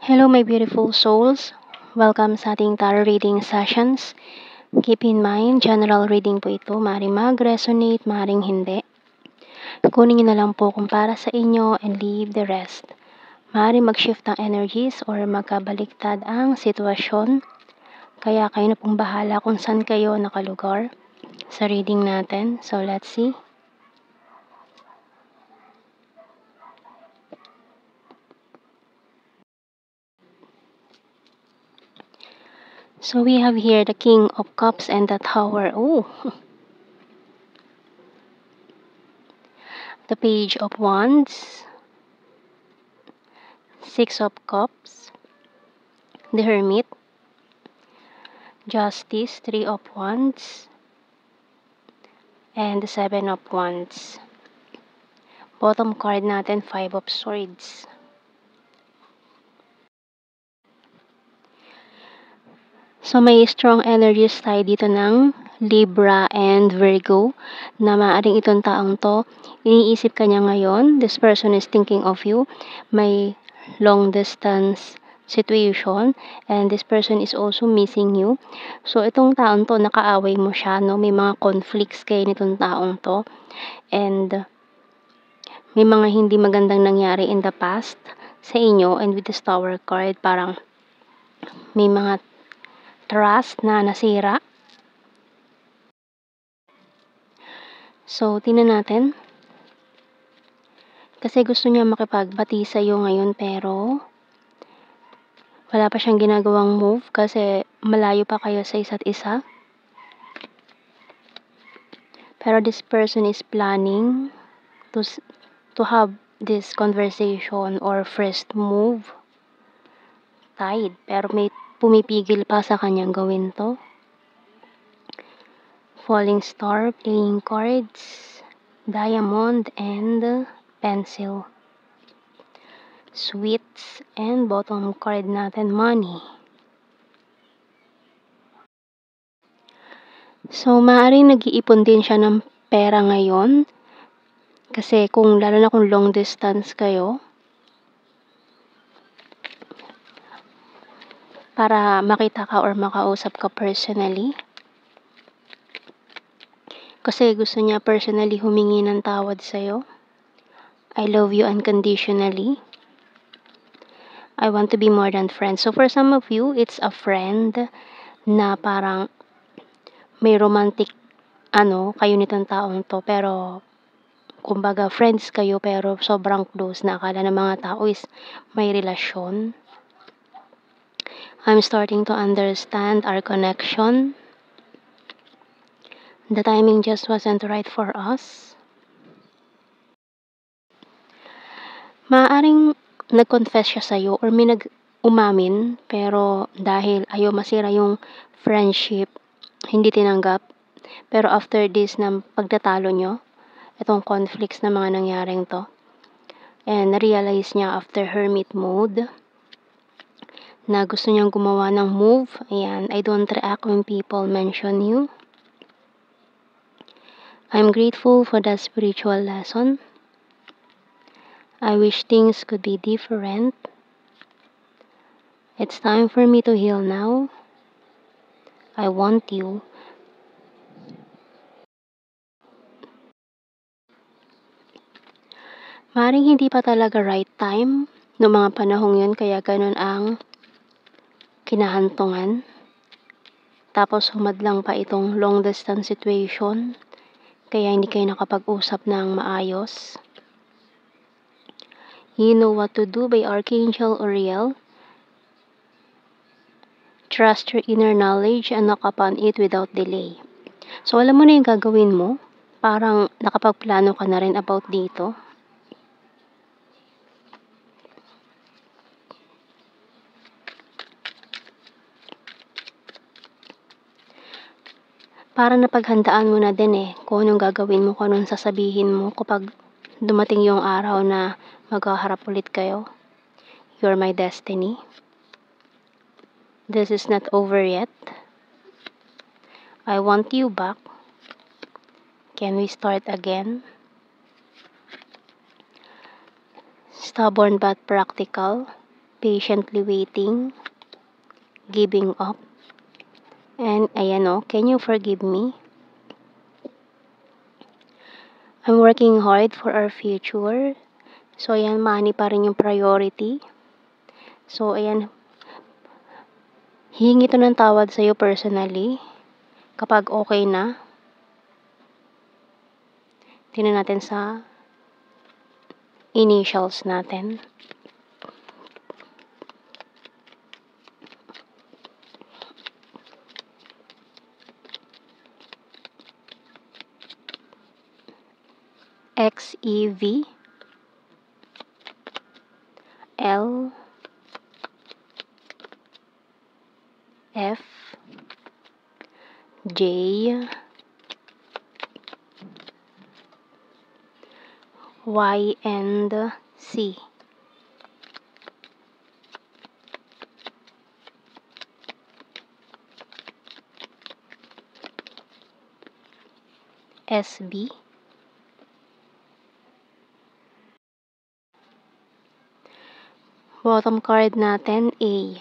Hello, my beautiful souls. Welcome sa ating tarot reading sessions. Keep in mind, general reading po ito. Maaaring mag-resonate, maaaring hindi. Kunin niyo na lang po kung para sa inyo and leave the rest. Maaaring mag-shift ang energies or magkabaliktad ang sitwasyon. Kaya kayo na pong bahala kung saan kayo nakalugar sa reading natin. So, let's see. So, we have here the King of Cups and the Tower. Oh! The Page of Wands. Six of Cups. The Hermit. Justice, Three of Wands. And the Seven of Wands. Bottom card natin, Five of Swords. So, may strong energies tayo dito ng Libra and Virgo na maaaring itong taong to, iniisip ka niya ngayon, this person is thinking of you, may long distance situation and this person is also missing you. So, itong taong to, nakaaway mo siya, no? May mga conflicts kayo nitong taong to and may mga hindi magandang nangyari in the past sa inyo, and with this Tower card, parang may mga trust na nasira. So, tingnan natin. Kasi gusto niya makipagbati sa'yo ngayon pero wala pa siyang ginagawang move kasi malayo pa kayo sa isa't isa. Pero this person is planning to have this conversation or first move. Tied. Pero may pumipigil pa sa kanyang gawin to. Falling Star, playing cards, diamond, and pencil. Sweets, and bottom card natin, money. So, maaaring nag-iipon din siya ng pera ngayon. Kasi lalo na kung long distance kayo, para makita ka or makausap ka personally. Kasi gusto niya personally humingi ng tawad sa'yo. I love you unconditionally. I want to be more than friends. So for some of you, it's a friend na parang may romantic kayo nitong taong to. Pero kumbaga friends kayo pero sobrang close na akala ng mga tao is may relasyon. I'm starting to understand our connection. The timing just wasn't right for us. Maaaring nag-confess siya sa'yo or may umamin pero dahil ayaw masira yung friendship, hindi tinanggap. Pero after this ng pagtatalo nyo, itong conflicts na mga nangyaring to, and na-realize niya after hermit mode na gusto niyang gumawa ng move. Ayan, I don't react when people mention you. I'm grateful for the spiritual lesson. I wish things could be different. It's time for me to heal now. I want you. Maring hindi pa talaga right time no mga panahong yun, kaya ganun ang kinahantungan. Tapos humadlang pa itong long distance situation, kaya hindi kayo nakapag-usap ng maayos. You know what to do by Archangel Uriel. Trust your inner knowledge and knock upon it without delay. So, alam mo na yung gagawin mo. Parang nakapagplano ka na rin about dito. Parang napaghandaan mo na din kung anong gagawin mo, kung anong sasabihin mo kapag dumating yung araw na maghaharap ulit kayo. You're my destiny. This is not over yet. I want you back. Can we start again? Stubborn but practical. patiently waiting, giving up. And ayan o, can you forgive me? I'm working hard for our future. So ayan, money pa rin yung priority. So ayan, hihingi to ng tawad sa'yo personally. Kapag okay na, tingnan natin sa initials natin. XEV L F J Y and C. SB. Bottom card natin, A.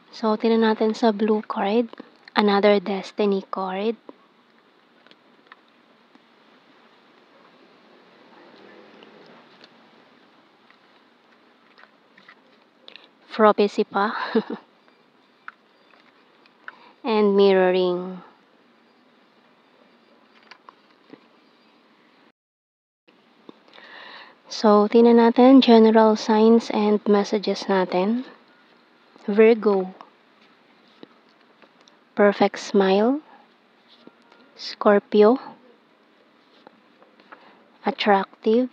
So, tingnan natin sa blue card. Another destiny card. Prophecy pa. And mirroring. So, tingnan natin general signs and messages natin. Virgo. Perfect smile. Scorpio. Attractive.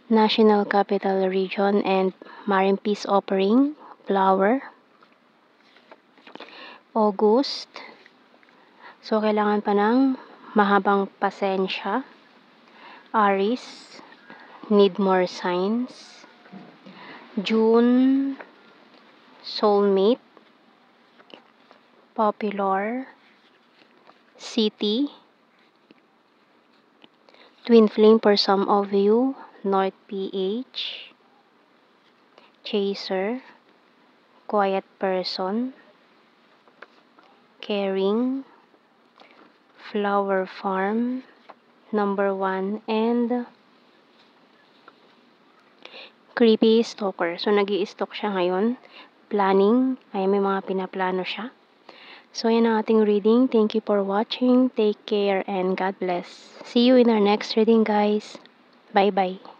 National Capital Region and Marine Peace Offering. Flower. August. So, kailangan pa ng mahabang pasensya. Aries. Need more signs. June, soulmate, popular, city, twin flame for some of you, North PH, chaser, quiet person, caring, flower farm, number 1, and creepy stalker. So, nag-i-stalk siya ngayon. Planning. Ay, may mga pinaplano siya. So, yan ang ating reading. Thank you for watching. Take care and God bless. See you in our next reading, guys. Bye-bye.